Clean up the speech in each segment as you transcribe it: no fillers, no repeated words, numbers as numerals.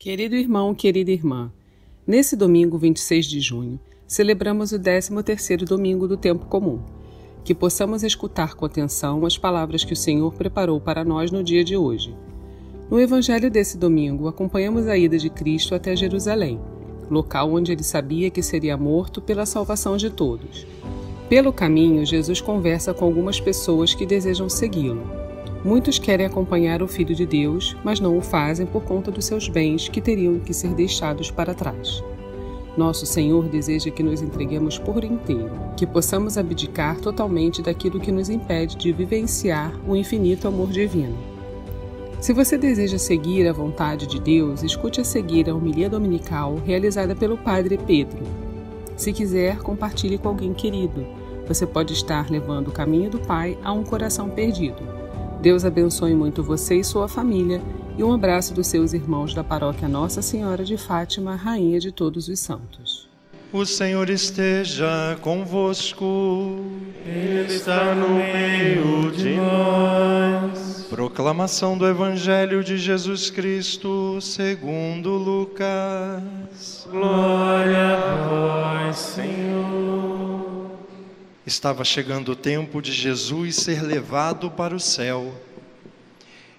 Querido irmão, querida irmã, nesse domingo 26 de junho, celebramos o 13º domingo do tempo comum. Que possamos escutar com atenção as palavras que o Senhor preparou para nós no dia de hoje. No evangelho desse domingo, acompanhamos a ida de Cristo até Jerusalém, local onde ele sabia que seria morto pela salvação de todos. Pelo caminho, Jesus conversa com algumas pessoas que desejam segui-lo. Muitos querem acompanhar o Filho de Deus, mas não o fazem por conta dos seus bens que teriam que ser deixados para trás. Nosso Senhor deseja que nos entreguemos por inteiro, que possamos abdicar totalmente daquilo que nos impede de vivenciar o infinito amor divino. Se você deseja seguir a vontade de Deus, escute a seguir a homilia dominical realizada pelo Padre Pedro. Se quiser, compartilhe com alguém querido. Você pode estar levando o caminho do Pai a um coração perdido. Deus abençoe muito você e sua família, e um abraço dos seus irmãos da paróquia Nossa Senhora de Fátima, Rainha de todos os santos. O Senhor esteja convosco. Ele está no meio de nós. Proclamação do Evangelho de Jesus Cristo segundo Lucas. Glória a vós, Senhor. Estava chegando o tempo de Jesus ser levado para o céu.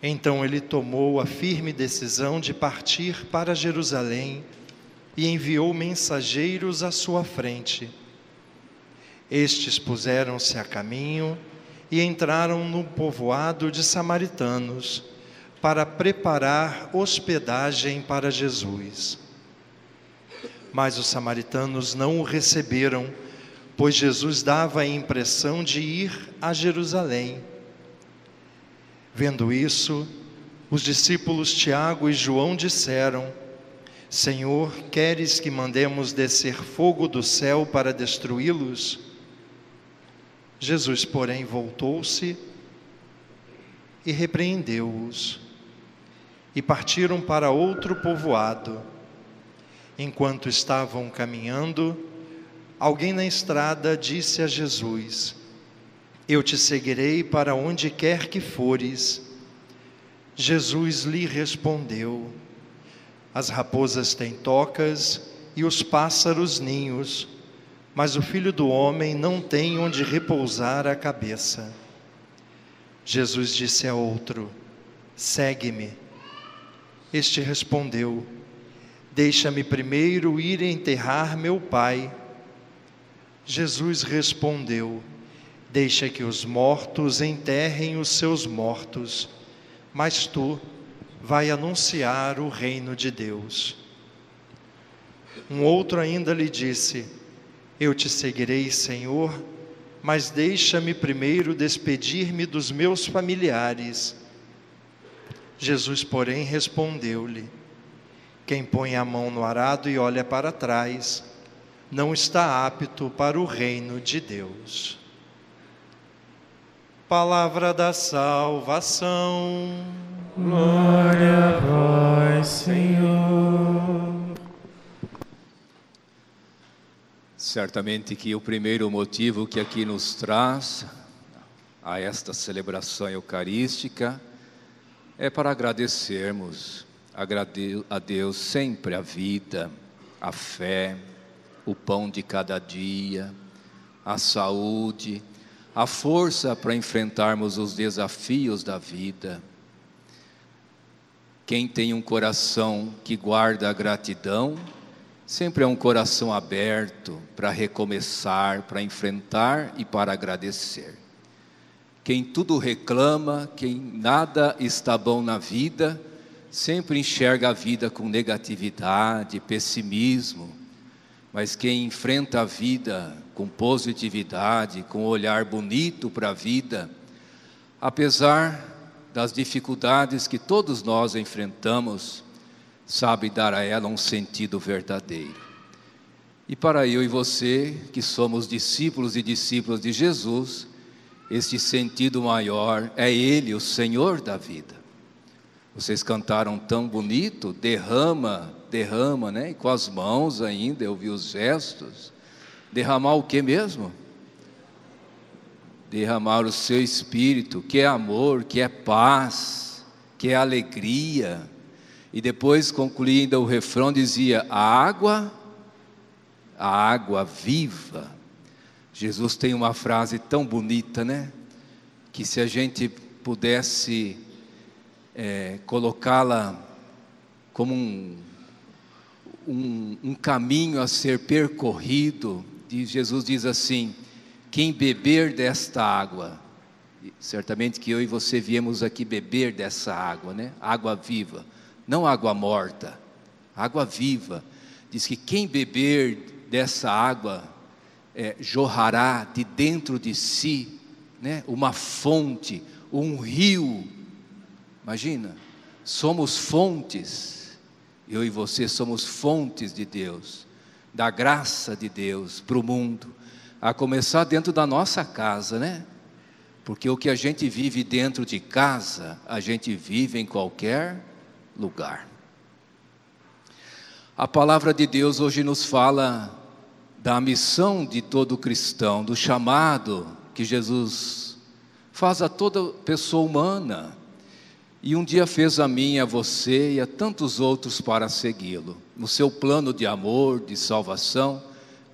Então ele tomou a firme decisão de partir para Jerusalém e enviou mensageiros à sua frente. Estes puseram-se a caminho e entraram no povoado de samaritanos para preparar hospedagem para Jesus. Mas os samaritanos não o receberam, pois Jesus dava a impressão de ir a Jerusalém. Vendo isso, os discípulos Tiago e João disseram: Senhor, queres que mandemos descer fogo do céu para destruí-los? Jesus, porém, voltou-se e repreendeu-os. E partiram para outro povoado. Enquanto estavam caminhando, alguém na estrada disse a Jesus: Eu te seguirei para onde quer que fores. Jesus lhe respondeu: As raposas têm tocas e os pássaros ninhos, mas o Filho do Homem não tem onde repousar a cabeça. Jesus disse a outro: Segue-me. Este respondeu: Deixa-me primeiro ir enterrar meu pai. Jesus respondeu: Deixa que os mortos enterrem os seus mortos, mas tu vai anunciar o reino de Deus. Um outro ainda lhe disse: Eu te seguirei, Senhor, mas deixa-me primeiro despedir-me dos meus familiares. Jesus, porém, respondeu-lhe: Quem põe a mão no arado e olha para trás, não está apto para o reino de Deus. Palavra da salvação. Glória a vós, Senhor. Certamente que o primeiro motivo que aqui nos traz a esta celebração eucarística é para agradecermos a Deus sempre a vida, a fé, o pão de cada dia, a saúde, a força para enfrentarmos os desafios da vida. Quem tem um coração que guarda a gratidão, sempre é um coração aberto para recomeçar, para enfrentar e para agradecer. Quem tudo reclama, quem nada está bom na vida, sempre enxerga a vida com negatividade, pessimismo. Mas quem enfrenta a vida com positividade, com um olhar bonito para a vida, apesar das dificuldades que todos nós enfrentamos, sabe dar a ela um sentido verdadeiro. E para eu e você, que somos discípulos e discípulas de Jesus, este sentido maior é Ele, o Senhor da vida. Vocês cantaram tão bonito, derrama, né? E com as mãos ainda, eu vi os gestos. Derramar o que mesmo? Derramar o seu Espírito, que é amor, que é paz, que é alegria, E depois, concluindo o refrão, dizia: a água viva. Jesus tem uma frase tão bonita, né? Que se a gente pudesse colocá-la como um caminho a ser percorrido, Jesus diz assim: quem beber desta água, certamente que eu e você viemos aqui beber dessa água, né? Água viva, não água morta, água viva. Diz que quem beber dessa água jorrará de dentro de si, né? Uma fonte, um rio. Imagina, somos fontes. Eu e você somos fontes de Deus, da graça de Deus para o mundo, a começar dentro da nossa casa, né? Porque o que a gente vive dentro de casa, a gente vive em qualquer lugar. A palavra de Deus hoje nos fala da missão de todo cristão, do chamado que Jesus faz a toda pessoa humana. E um dia fez a mim, a você e a tantos outros para segui-lo. No seu plano de amor, de salvação,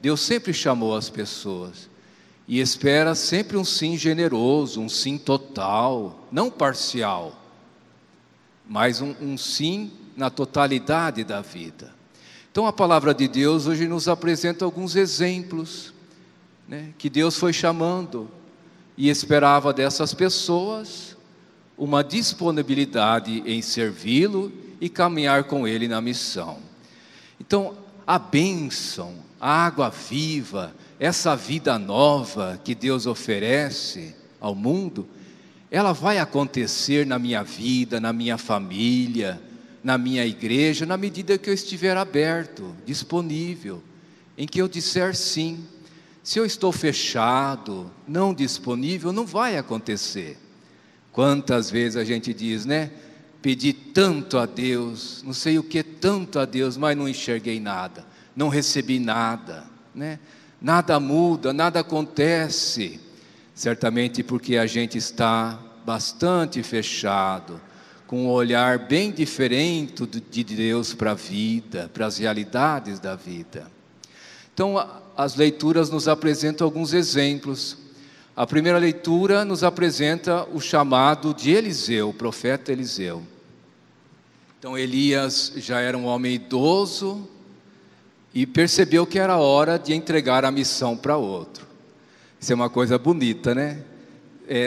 Deus sempre chamou as pessoas. E espera sempre um sim generoso, um sim total, não parcial, mas um sim na totalidade da vida. Então a palavra de Deus hoje nos apresenta alguns exemplos, né, que Deus foi chamando e esperava dessas pessoas uma disponibilidade em servi-lo e caminhar com ele na missão. Então, a bênção, a água viva, essa vida nova que Deus oferece ao mundo, ela vai acontecer na minha vida, na minha família, na minha igreja, na medida que eu estiver aberto, disponível, em que eu disser sim. Se eu estou fechado, não disponível, não vai acontecer. Quantas vezes a gente diz, né? Pedi tanto a Deus, não sei o que tanto a Deus, mas não enxerguei nada, não recebi nada, né? Nada muda, nada acontece. Certamente porque a gente está bastante fechado, com um olhar bem diferente de Deus para a vida, para as realidades da vida. Então, as leituras nos apresentam alguns exemplos. A primeira leitura nos apresenta o chamado de Eliseu, o profeta Eliseu. Então Elias já era um homem idoso e percebeu que era hora de entregar a missão para outro. Isso é uma coisa bonita, né?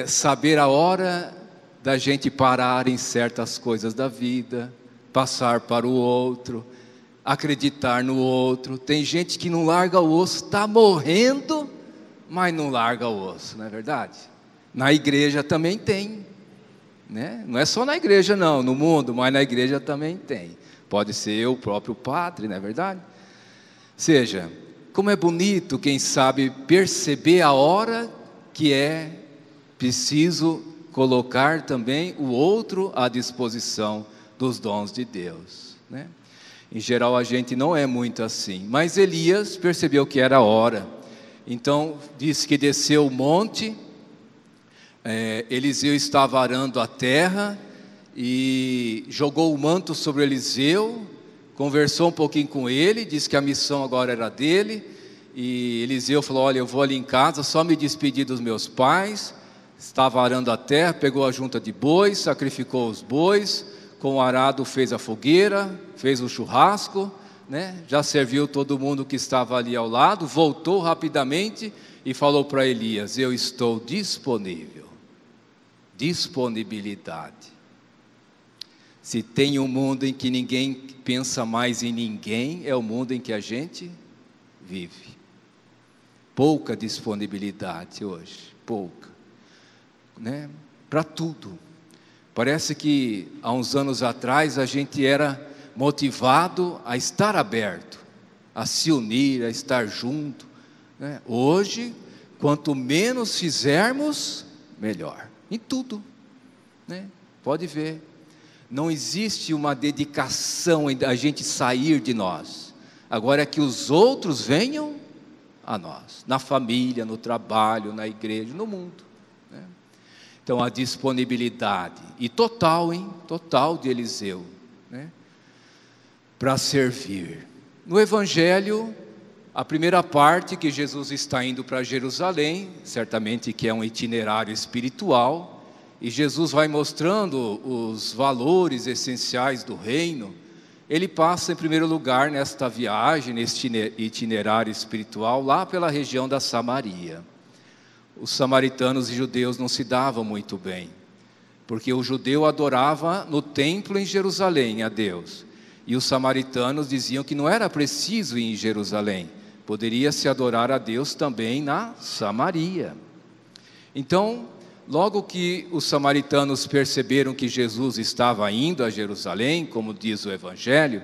Saber a hora da gente parar em certas coisas da vida, passar para o outro, acreditar no outro. Tem gente que não larga o osso, está morrendo, mas não larga o osso, não é verdade? Na igreja também tem, né? Não é só na igreja não, no mundo, mas na igreja também tem. Pode ser eu, o próprio padre, não é verdade? Seja, como é bonito, quem sabe, perceber a hora que é preciso colocar também o outro à disposição dos dons de Deus, né? Em geral a gente não é muito assim, mas Elias percebeu que era a hora. Então, diz que desceu o monte, Eliseu estava arando a terra, e jogou o manto sobre Eliseu, conversou um pouquinho com ele, disse que a missão agora era dele, e Eliseu falou: olha, eu vou ali em casa, só me despedir dos meus pais. Estava arando a terra, pegou a junta de bois, sacrificou os bois, com o arado fez a fogueira, fez o churrasco, né? Já serviu todo mundo que estava ali ao lado, voltou rapidamente e falou para Elias: eu estou disponível. Disponibilidade. Se tem um mundo em que ninguém pensa mais em ninguém, é o mundo em que a gente vive. Pouca disponibilidade hoje, pouca, né? Para tudo. Parece que há uns anos atrás a gente era motivado a estar aberto, a se unir, a estar junto, né? Hoje, quanto menos fizermos, melhor, em tudo, né? Pode ver, não existe uma dedicação em a gente sair de nós, agora é que os outros venham a nós, na família, no trabalho, na igreja, no mundo, né? Então a disponibilidade, e total, total de Eliseu, né? para servir. No Evangelho, a primeira parte, que Jesus está indo para Jerusalém, certamente que é um itinerário espiritual, e Jesus vai mostrando os valores essenciais do reino. Ele passa em primeiro lugar nesta viagem, neste itinerário espiritual, lá pela região da Samaria. Os samaritanos e judeus não se davam muito bem, porque o judeu adorava no templo em Jerusalém a Deus, e os samaritanos diziam que não era preciso ir em Jerusalém, poderia se adorar a Deus também na Samaria. Então, logo que os samaritanos perceberam que Jesus estava indo a Jerusalém, como diz o Evangelho,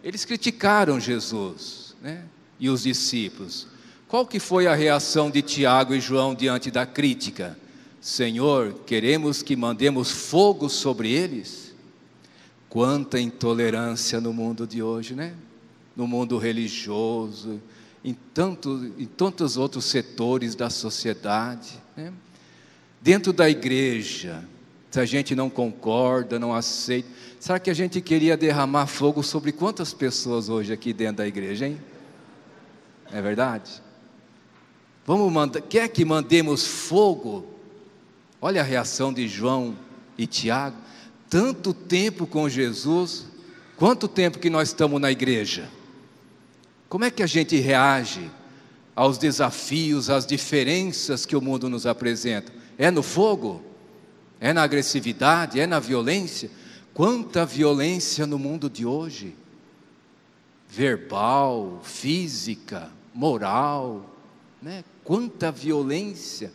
eles criticaram Jesus, né? E os discípulos. Qual que foi a reação de Tiago e João diante da crítica? Senhor, queremos que mandemos fogo sobre eles? Quanta intolerância no mundo de hoje, né? No mundo religioso, em tantos outros setores da sociedade, né? Dentro da igreja, se a gente não concorda, não aceita, será que a gente queria derramar fogo sobre quantas pessoas hoje aqui dentro da igreja, hein? É verdade? Quer que mandemos fogo? Olha a reação de João e Tiago. Tanto tempo com Jesus, quanto tempo que nós estamos na igreja? Como é que a gente reage aos desafios, às diferenças que o mundo nos apresenta? É no fogo? É na agressividade? É na violência? Quanta violência no mundo de hoje, verbal, física, moral, né? Quanta violência.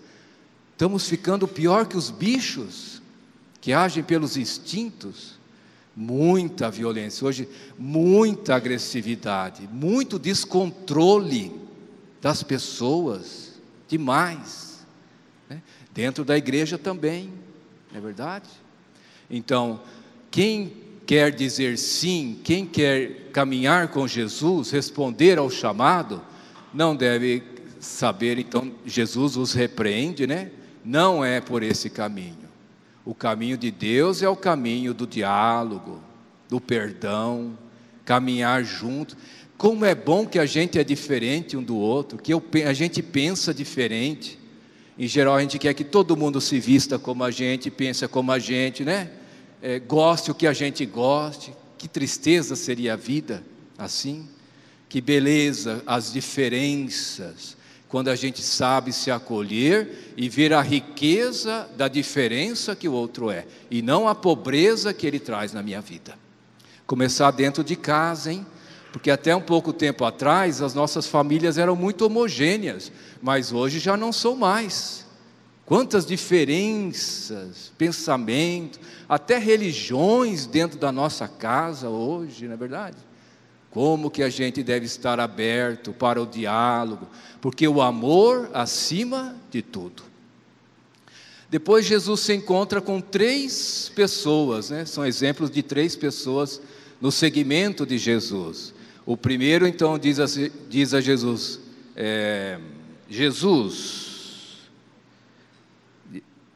Estamos ficando pior que os bichos que agem pelos instintos. Muita violência hoje, muita agressividade, muito descontrole das pessoas, demais, né? Dentro da igreja também, não é verdade? Então, quem quer dizer sim, quem quer caminhar com Jesus, responder ao chamado, não deve saber, então Jesus os repreende, né? Não é por esse caminho. O caminho de Deus é o caminho do diálogo, do perdão, caminhar junto. Como é bom que a gente é diferente um do outro, que a gente pensa diferente. Em geral a gente quer que todo mundo se vista como a gente, pensa como a gente, né? Goste o que a gente goste. Que tristeza seria a vida assim. Que beleza as diferenças, quando a gente sabe se acolher e ver a riqueza da diferença que o outro é, e não a pobreza que ele traz na minha vida. Começar dentro de casa, hein? Porque até um pouco tempo atrás, as nossas famílias eram muito homogêneas, mas hoje já não são mais. Quantas diferenças, pensamentos, até religiões dentro da nossa casa hoje, não é verdade? Como que a gente deve estar aberto para o diálogo, porque o amor acima de tudo. Depois Jesus se encontra com 3 pessoas, né? São exemplos de 3 pessoas no segmento de Jesus. O primeiro então diz a Jesus, Jesus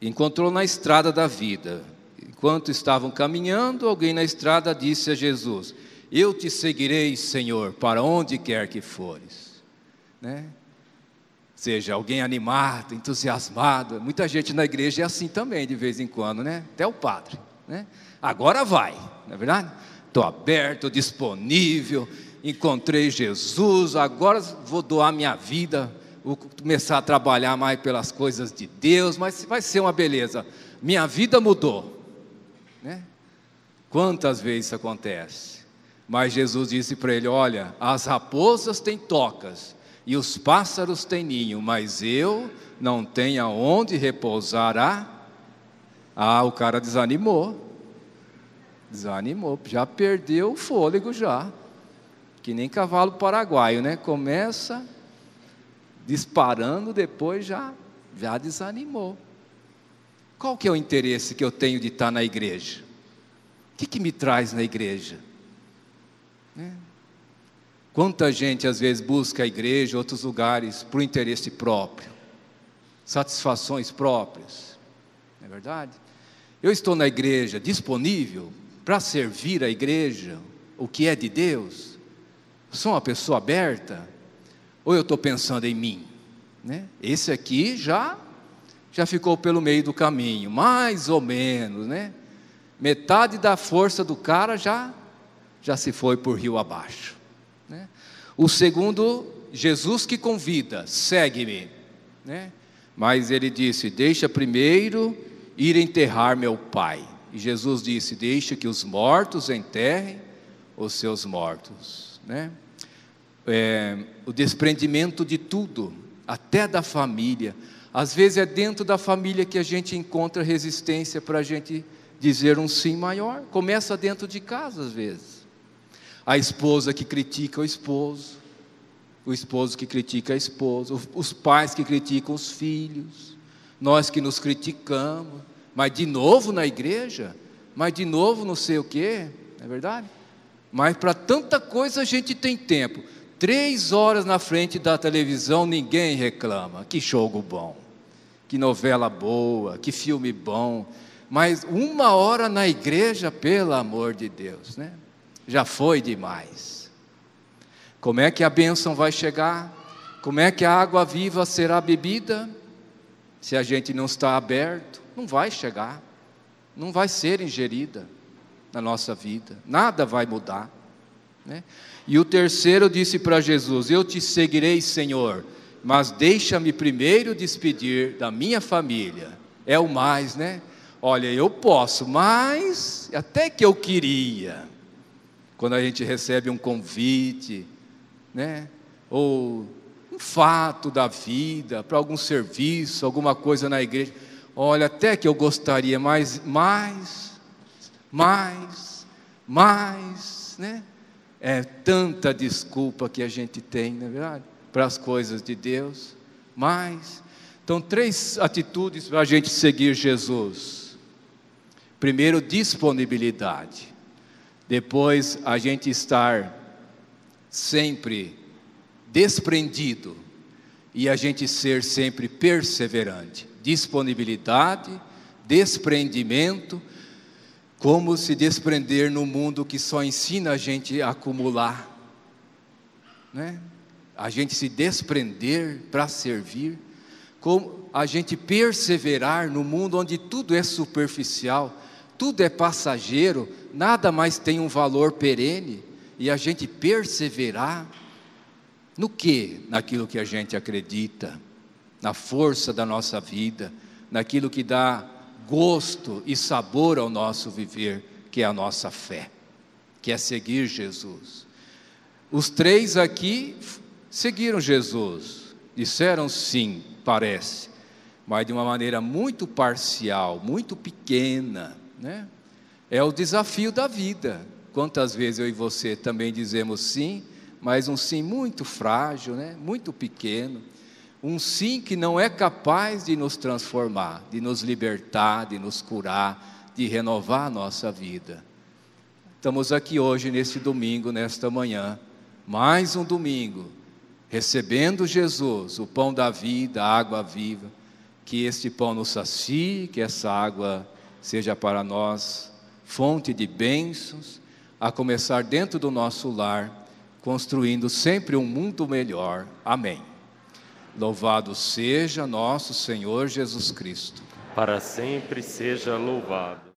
encontrou na estrada da vida. Enquanto estavam caminhando, alguém na estrada disse a Jesus: eu te seguirei, Senhor, para onde quer que fores, né? Seja alguém animado, entusiasmado. Muita gente na igreja é assim também, de vez em quando, né? Até o padre, né? Agora vai, não é verdade? Estou aberto, disponível, encontrei Jesus, agora vou doar minha vida, vou começar a trabalhar mais pelas coisas de Deus, mas vai ser uma beleza. Minha vida mudou, né? Quantas vezes isso acontece? Mas Jesus disse para ele: olha, as raposas têm tocas e os pássaros têm ninho, mas eu não tenho aonde repousar. O cara desanimou, já perdeu o fôlego já, que nem cavalo paraguaio, né? Começa disparando, depois já desanimou. Qual que é o interesse que eu tenho de estar na igreja? O que me traz na igreja? Quanta gente às vezes busca a igreja, outros lugares, por interesse próprio, satisfações próprias, não é verdade? Eu estou na igreja disponível para servir a igreja, o que é de Deus? Sou uma pessoa aberta? Ou eu estou pensando em mim? Né? Esse aqui já ficou pelo meio do caminho, mais ou menos, né? Metade da força do cara já se foi por rio abaixo, né? O segundo, Jesus que convida, segue-me, né? Mas ele disse, deixa primeiro ir enterrar meu pai. E Jesus disse, deixa que os mortos enterrem os seus mortos, né? O desprendimento de tudo, até da família. Às vezes é dentro da família que a gente encontra resistência para a gente dizer um sim maior. Começa dentro de casa às vezes. A esposa que critica o esposo que critica a esposa, os pais que criticam os filhos, nós que nos criticamos, mas de novo na igreja, mas de novo não sei o quê, não é verdade? Mas para tanta coisa a gente tem tempo. 3 horas na frente da televisão ninguém reclama, que jogo bom, que novela boa, que filme bom, mas 1 hora na igreja, pelo amor de Deus, né? Já foi demais. Como é que a bênção vai chegar? Como é que a água viva será bebida? Se a gente não está aberto, não vai chegar, não vai ser ingerida na nossa vida, nada vai mudar, né? E o terceiro disse para Jesus, eu te seguirei, Senhor, mas deixa-me primeiro despedir da minha família. É o mais, né? Olha, eu posso, mas até que eu queria. Quando a gente recebe um convite, né? Ou um fato da vida, para algum serviço, alguma coisa na igreja, olha, até que eu gostaria, mas mais, né? É tanta desculpa que a gente tem, não é verdade? Para as coisas de Deus, mas, então 3 atitudes para a gente seguir Jesus. Primeiro, disponibilidade. Depois, a gente estar sempre desprendido e a gente ser sempre perseverante. Disponibilidade, desprendimento. Como se desprender no mundo que só ensina a gente a acumular, né? A gente se desprender para servir. Como a gente perseverar no mundo onde tudo é superficial, tudo é passageiro, nada mais tem um valor perene. E a gente perseverar no quê? Naquilo que a gente acredita, na força da nossa vida, naquilo que dá gosto e sabor ao nosso viver, que é a nossa fé, que é seguir Jesus. Os 3 aqui seguiram Jesus, disseram sim, parece, mas de uma maneira muito parcial, muito pequena, né? É o desafio da vida. Quantas vezes eu e você também dizemos sim, mas um sim muito frágil, né? Muito pequeno. Um sim que não é capaz de nos transformar, de nos libertar, de nos curar, de renovar a nossa vida. Estamos aqui hoje, nesse domingo, nesta manhã, mais um domingo, recebendo Jesus, o pão da vida, a água viva, que este pão nos sacie, que essa água seja para nós fonte de bênçãos, a começar dentro do nosso lar, construindo sempre um mundo melhor. Amém. Louvado seja nosso Senhor Jesus Cristo. Para sempre seja louvado.